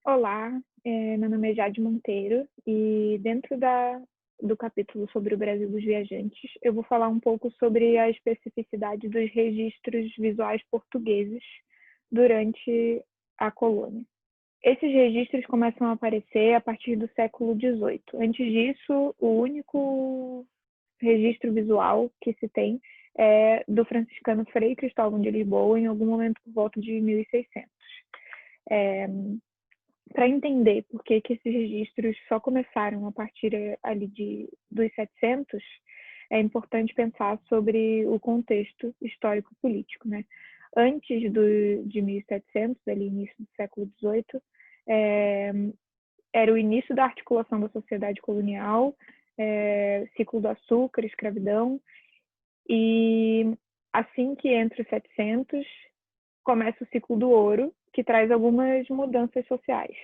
Olá, meu nome é Jade Monteiro e do capítulo sobre o Brasil dos viajantes, eu vou falar um pouco sobre a especificidade dos registros visuais portugueses durante a colônia. Esses registros começam a aparecer a partir do século XVIII. Antes disso, o único registro visual que se tem é do franciscano Frei Cristóvão de Lisboa, em algum momento por volta de 1600. Para entender por que esses registros só começaram a partir dos 700, é importante pensar sobre o contexto histórico-político, né? Antes de 1700, ali início do século XVIII, era o início da articulação da sociedade colonial, ciclo do açúcar, escravidão, e assim que entra os 700, começa o ciclo do ouro, que traz algumas mudanças sociais.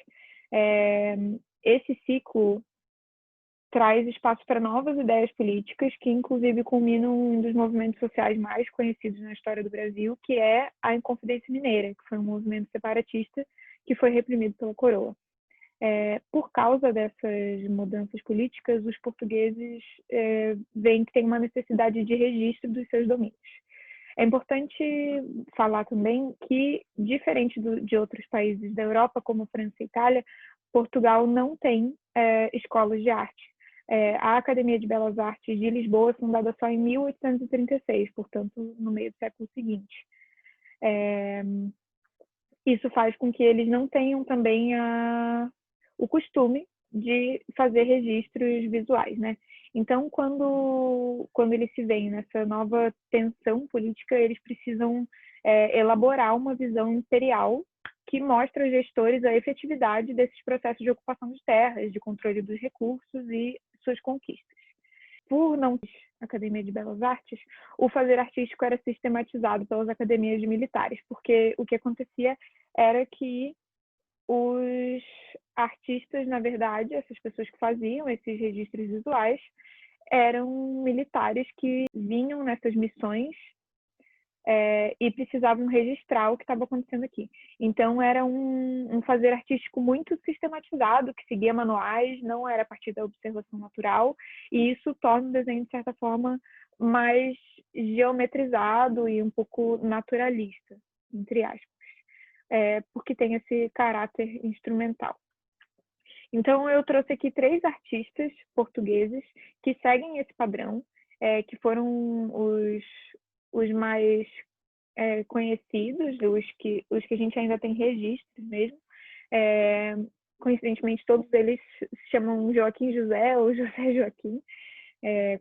Esse ciclo traz espaço para novas ideias políticas, que inclusive culminam em um dos movimentos sociais mais conhecidos na história do Brasil, que é a Inconfidência Mineira, que foi um movimento separatista que foi reprimido pela coroa. Por causa dessas mudanças políticas, os portugueses veem que tem uma necessidade de registro dos seus domínios. É importante falar também que, diferente de outros países da Europa, como França e Itália, Portugal não tem escolas de arte. A Academia de Belas Artes de Lisboa é fundada só em 1836, portanto, no meio do século seguinte. Isso faz com que eles não tenham também o costume de fazer registros visuais, né? Então, quando eles se veem nessa nova tensão política, eles precisam elaborar uma visão imperial que mostra aos gestores a efetividade desses processos de ocupação de terras, de controle dos recursos e suas conquistas. Por não ter Academia de Belas Artes, o fazer artístico era sistematizado pelas academias militares, porque o que acontecia era que os artistas, na verdade, essas pessoas que faziam esses registros visuais, eram militares que vinham nessas missões e precisavam registrar o que estava acontecendo aqui. Então, era um fazer artístico muito sistematizado, que seguia manuais, não era a partir da observação natural, e isso torna o desenho, de certa forma, mais geometrizado e um pouco naturalista, entre aspas, porque tem esse caráter instrumental. Então, eu trouxe aqui 3 artistas portugueses que seguem esse padrão, que foram os mais conhecidos, os que a gente ainda tem registros mesmo. Coincidentemente, todos eles se chamam Joaquim José ou José Joaquim,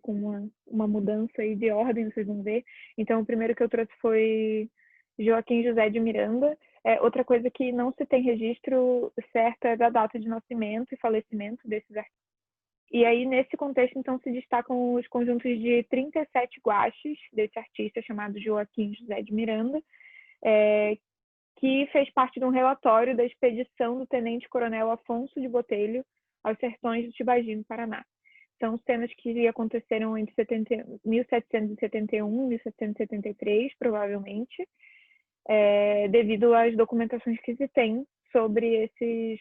com uma mudança aí de ordem, vocês vão ver. Então, o primeiro que eu trouxe foi Joaquim José de Miranda. Outra coisa que não se tem registro certo é da data de nascimento e falecimento desses artistas. E aí, nesse contexto, então, se destacam os conjuntos de 37 guaches desse artista chamado Joaquim José de Miranda, que fez parte de um relatório da expedição do tenente-coronel Afonso de Botelho aos sertões do Tibagi, Paraná. São cenas que aconteceram entre 1771 e 1773, provavelmente, devido às documentações que se tem sobre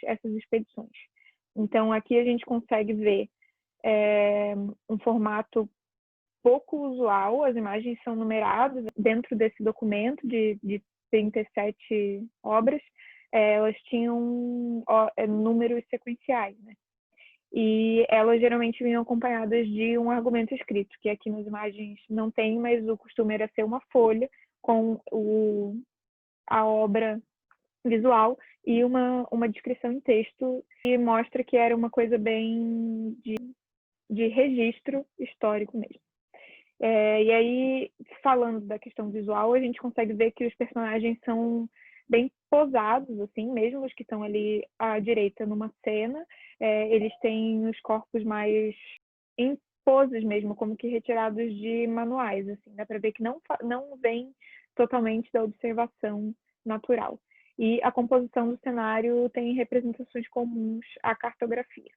essas expedições. Então, aqui a gente consegue ver um formato pouco usual, as imagens são numeradas dentro desse documento de 37 obras, elas tinham números sequenciais, né? E elas geralmente vinham acompanhadas de um argumento escrito, que aqui nas imagens não tem, mas o costume era ser uma folha com a obra visual e uma descrição em texto que mostra que era uma coisa bem de registro histórico mesmo. E aí, falando da questão visual, a gente consegue ver que os personagens são bem posados, assim, mesmo os que estão ali à direita numa cena, eles têm os corpos mais em poses mesmo, como que retirados de manuais, assim, dá para ver que não vem totalmente da observação natural. E a composição do cenário tem representações comuns à cartografia.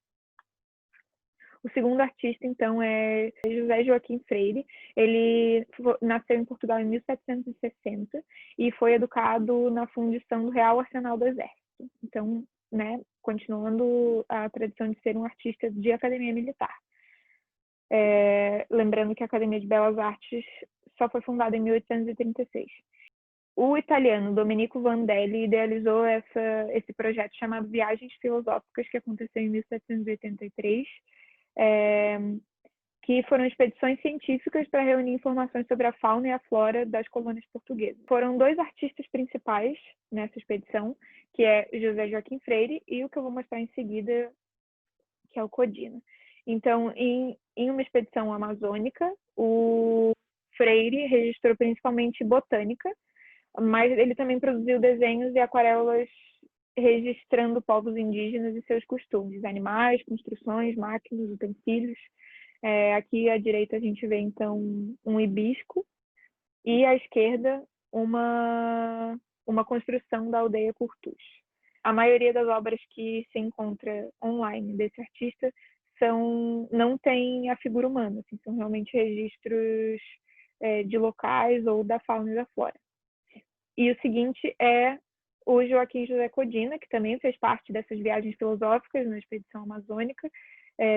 O segundo artista, então, é José Joaquim Freire. Ele nasceu em Portugal em 1760 e foi educado na fundição do Real Arsenal do Exército. Então, né, continuando a tradição de ser um artista de academia militar. Lembrando que a Academia de Belas Artes só foi fundada em 1836. O italiano Domenico Vandelli idealizou esse projeto chamado Viagens Filosóficas, que aconteceu em 1783, que foram expedições científicas para reunir informações sobre a fauna e a flora das colônias portuguesas. Foram 2 artistas principais nessa expedição, que é José Joaquim Freire e o que eu vou mostrar em seguida, que é o Codina. Então, em uma expedição amazônica, o Freire registrou principalmente botânica, mas ele também produziu desenhos e aquarelas registrando povos indígenas e seus costumes, animais, construções, máquinas, utensílios. Aqui à direita a gente vê, então, um hibisco e à esquerda uma construção da aldeia Curtus. A maioria das obras que se encontra online desse artista não tem a figura humana, assim, são realmente registros de locais ou da fauna e da flora. E o seguinte é o Joaquim José Codina, que também fez parte dessas viagens filosóficas na expedição amazônica,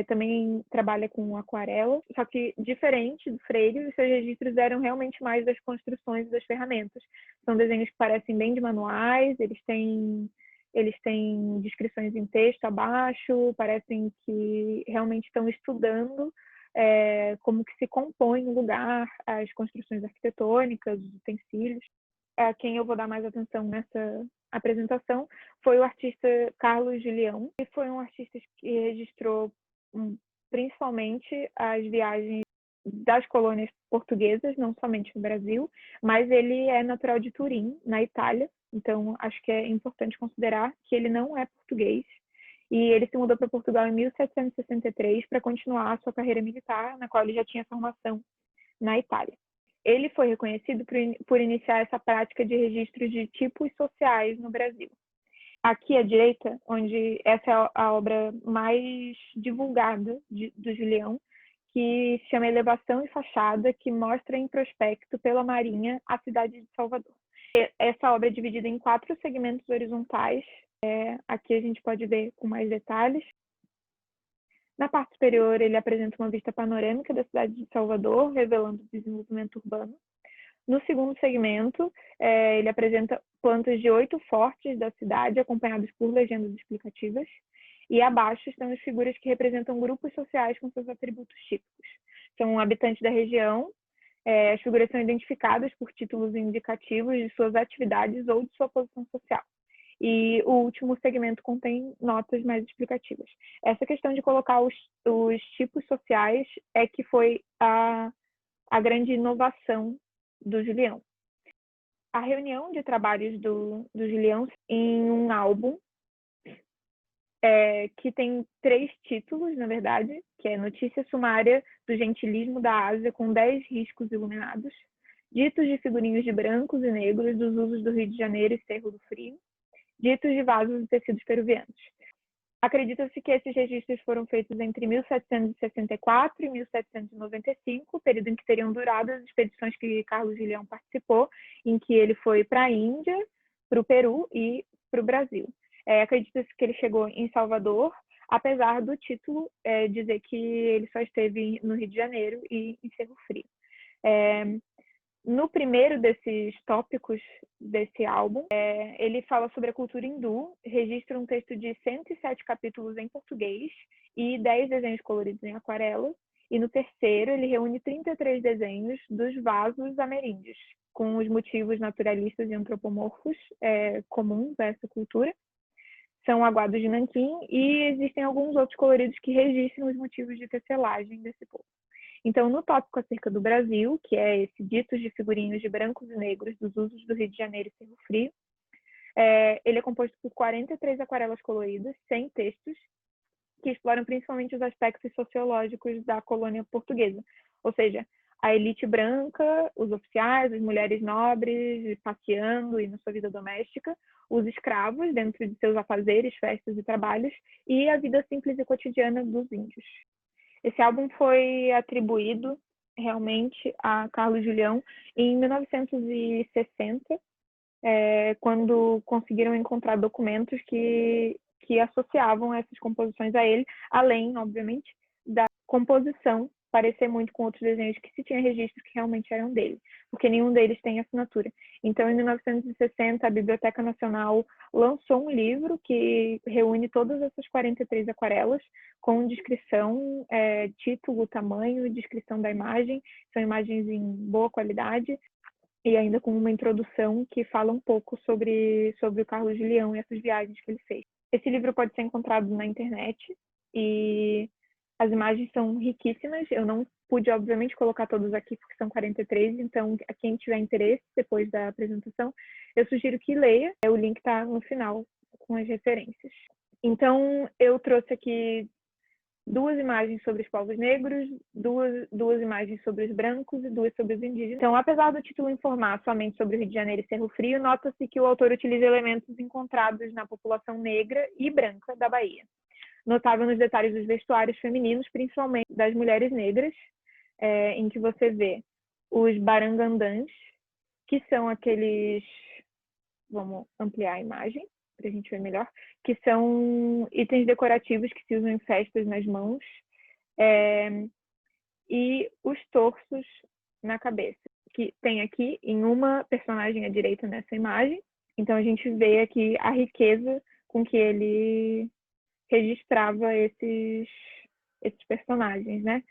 também trabalha com aquarela, só que diferente do Freire, os seus registros eram realmente mais das construções e das ferramentas. São desenhos que parecem bem de manuais, eles têm descrições em texto abaixo, parecem que realmente estão estudando como que se compõe o lugar, as construções arquitetônicas, os utensílios. A quem eu vou dar mais atenção nessa apresentação foi o artista Carlos Julião, que foi um artista que registrou principalmente as viagens das colônias portuguesas, não somente no Brasil, mas ele é natural de Turim, na Itália, então acho que é importante considerar que ele não é português, e ele se mudou para Portugal em 1763 para continuar a sua carreira militar, na qual ele já tinha formação na Itália. Ele foi reconhecido por iniciar essa prática de registros de tipos sociais no Brasil. Aqui à direita, onde essa é a obra mais divulgada do Julião, que se chama Elevação e Fachada, que mostra em prospecto pela Marinha a cidade de Salvador. Essa obra é dividida em 4 segmentos horizontais. Aqui a gente pode ver com mais detalhes. Na parte superior, ele apresenta uma vista panorâmica da cidade de Salvador, revelando o desenvolvimento urbano. No segundo segmento, ele apresenta plantas de 8 fortes da cidade, acompanhados por legendas explicativas. E abaixo estão as figuras que representam grupos sociais com seus atributos típicos. São habitantes da região, as figuras são identificadas por títulos indicativos de suas atividades ou de sua posição social. E o último segmento contém notas mais explicativas. Essa questão de colocar os tipos sociais é que foi a grande inovação do Julião. A reunião de trabalhos do Julião em um álbum que tem 3 títulos, na verdade, que é Notícia Sumária do Gentilismo da Ásia, com 10 riscos iluminados, Ditos de figurinhos de brancos e negros dos usos do Rio de Janeiro e Cerro do Frio, Ditos de vasos e tecidos peruvianos. Acredita-se que esses registros foram feitos entre 1764 e 1795, período em que teriam durado as expedições que Carlos Julião participou, em que ele foi para a Índia, para o Peru e para o Brasil. Acredita-se que ele chegou em Salvador, apesar do título dizer que ele só esteve no Rio de Janeiro e em Cerro Frio. No primeiro desses tópicos desse álbum, ele fala sobre a cultura hindu, registra um texto de 107 capítulos em português e 10 desenhos coloridos em aquarela. E no terceiro, ele reúne 33 desenhos dos vasos ameríndios, com os motivos naturalistas e antropomorfos comuns a essa cultura. São aguados de nanquim e existem alguns outros coloridos que registram os motivos de tecelagem desse povo. Então, no tópico acerca do Brasil, que é esse Ditos de figurinhos de brancos e negros dos usos do Rio de Janeiro e Cerro Frio, ele é composto por 43 aquarelas coloridas, 100 textos, que exploram principalmente os aspectos sociológicos da colônia portuguesa, ou seja, a elite branca, os oficiais, as mulheres nobres passeando e na sua vida doméstica, os escravos dentro de seus afazeres, festas e trabalhos, e a vida simples e cotidiana dos índios. Esse álbum foi atribuído realmente a Carlos Julião em 1960, quando conseguiram encontrar documentos que que associavam essas composições a ele, além, obviamente, da composição parecer muito com outros desenhos que se tinha registros que realmente eram dele, porque nenhum deles tem assinatura. Então, em 1960, a Biblioteca Nacional lançou um livro que reúne todas essas 43 aquarelas com descrição, título, tamanho e descrição da imagem. São imagens em boa qualidade e ainda com uma introdução que fala um pouco sobre o Carlos Julião e essas viagens que ele fez. Esse livro pode ser encontrado na internet e as imagens são riquíssimas. Eu não pude, obviamente, colocar todas aqui, porque são 43, então, a quem tiver interesse, depois da apresentação, eu sugiro que leia. O link está no final, com as referências. Então, eu trouxe aqui 2 imagens sobre os povos negros, duas imagens sobre os brancos e 2 sobre os indígenas. Então, apesar do título informar somente sobre o Rio de Janeiro e Cerro Frio, nota-se que o autor utiliza elementos encontrados na população negra e branca da Bahia. Notável nos detalhes dos vestuários femininos, principalmente das mulheres negras, em que você vê os barangandãs, que são aqueles... Vamos ampliar a imagem para a gente ver melhor, que são itens decorativos que se usam em festas nas mãos, e os torsos na cabeça, que tem aqui em uma personagem à direita nessa imagem. Então, a gente vê aqui a riqueza com que ele registrava esses personagens, né?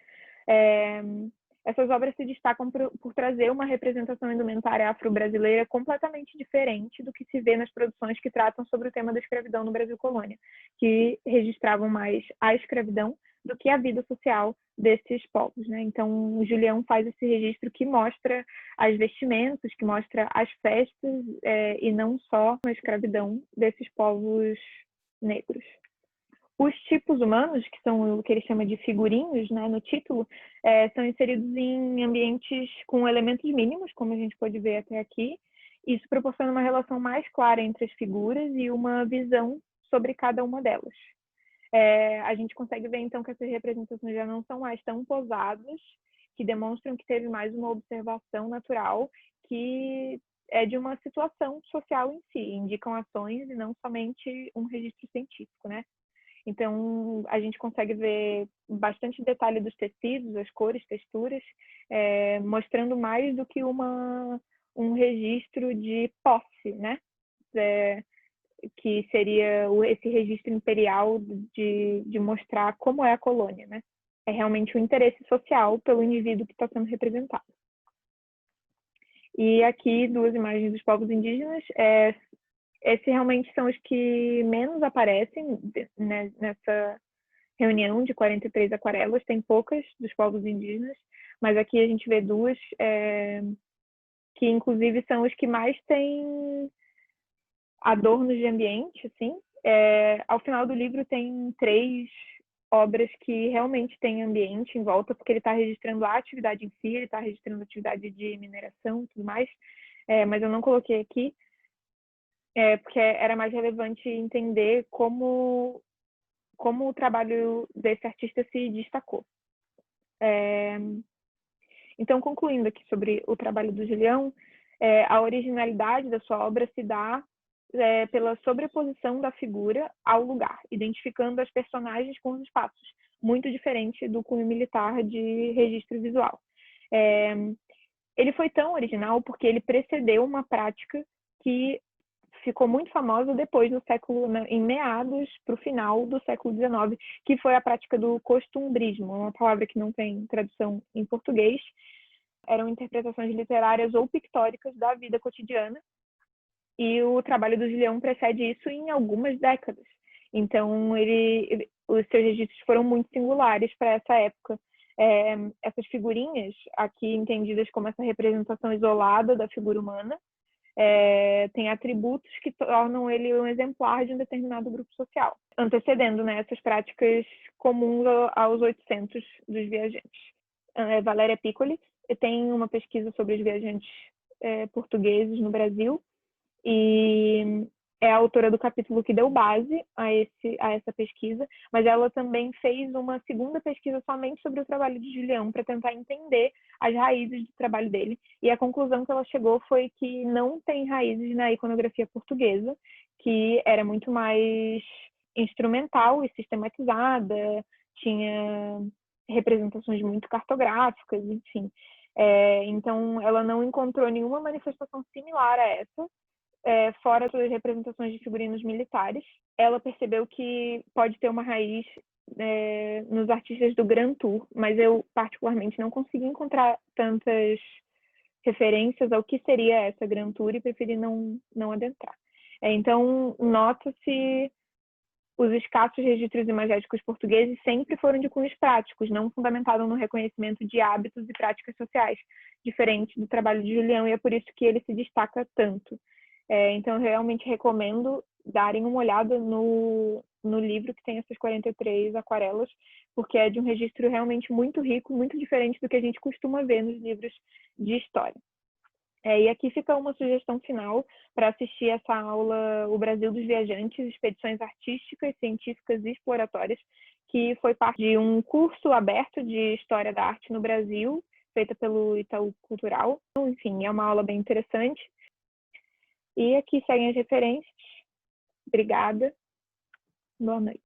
Essas obras se destacam por trazer uma representação indumentária afro-brasileira completamente diferente do que se vê nas produções que tratam sobre o tema da escravidão no Brasil colônia, que registravam mais a escravidão do que a vida social desses povos, né? Então, o Julião faz esse registro que mostra as vestimentas, que mostra as festas, e não só a escravidão desses povos negros. Os tipos humanos, que são o que ele chama de figurinhos, né, no título, são inseridos em ambientes com elementos mínimos, como a gente pode ver até aqui. Isso proporciona uma relação mais clara entre as figuras e uma visão sobre cada uma delas. A gente consegue ver, então, que essas representações já não são mais tão posadas, que demonstram que teve mais uma observação natural, que é de uma situação social em si, indicam ações e não somente um registro científico, né? Então, a gente consegue ver bastante detalhe dos tecidos, as cores, texturas, mostrando mais do que um registro de posse, né? Que seria esse registro imperial de mostrar como é a colônia, né? É realmente o interesse social pelo indivíduo que está sendo representado. E aqui, 2 imagens dos povos indígenas. Esses realmente são os que menos aparecem, né, nessa reunião de 43 aquarelas. Tem poucas dos povos indígenas, mas aqui a gente vê 2, que inclusive são os que mais têm adornos de ambiente, assim. Ao final do livro tem 3 obras que realmente têm ambiente em volta, porque ele está registrando a atividade em si, ele está registrando a atividade de mineração e tudo mais, mas eu não coloquei aqui, porque era mais relevante entender como o trabalho desse artista se destacou. Então, concluindo aqui sobre o trabalho do Julião, a originalidade da sua obra se dá pela sobreposição da figura ao lugar, identificando as personagens com os espaços, muito diferente do cunho militar de registro visual. Ele foi tão original porque ele precedeu uma prática que ficou muito famosa depois do século, em meados para o final do século XIX, que foi a prática do costumbrismo, uma palavra que não tem tradução em português. Eram interpretações literárias ou pictóricas da vida cotidiana, e o trabalho do Julião precede isso em algumas décadas. Então, os seus registros foram muito singulares para essa época. Essas figurinhas, aqui entendidas como essa representação isolada da figura humana, tem atributos que tornam ele um exemplar de um determinado grupo social, antecedendo, né, essas práticas comuns aos 800 dos viajantes. Valéria Piccoli tem uma pesquisa sobre os viajantes portugueses no Brasil e é a autora do capítulo que deu base a essa pesquisa, mas ela também fez uma segunda pesquisa somente sobre o trabalho de Julião, para tentar entender as raízes do trabalho dele. E a conclusão que ela chegou foi que não tem raízes na iconografia portuguesa, que era muito mais instrumental e sistematizada, tinha representações muito cartográficas, enfim. Então, ela não encontrou nenhuma manifestação similar a essa, fora das representações de figurinos militares. Ela percebeu que pode ter uma raiz nos artistas do Grand Tour, mas eu, particularmente, não consegui encontrar tantas referências ao que seria essa Grand Tour e preferi não adentrar. Então, nota-se os escassos registros imagéticos portugueses sempre foram de cunhos práticos, não fundamentados no reconhecimento de hábitos e práticas sociais, diferentes do trabalho de Julião, e é por isso que ele se destaca tanto. Então, eu realmente recomendo darem uma olhada no livro que tem essas 43 aquarelas, porque é de um registro realmente muito rico, muito diferente do que a gente costuma ver nos livros de história. E aqui fica uma sugestão final para assistir essa aula O Brasil dos Viajantes, Expedições Artísticas, Científicas e Exploratórias, que foi parte de um curso aberto de História da Arte no Brasil, feita pelo Itaú Cultural. Enfim, é uma aula bem interessante. E aqui seguem as referências. Obrigada. Boa noite.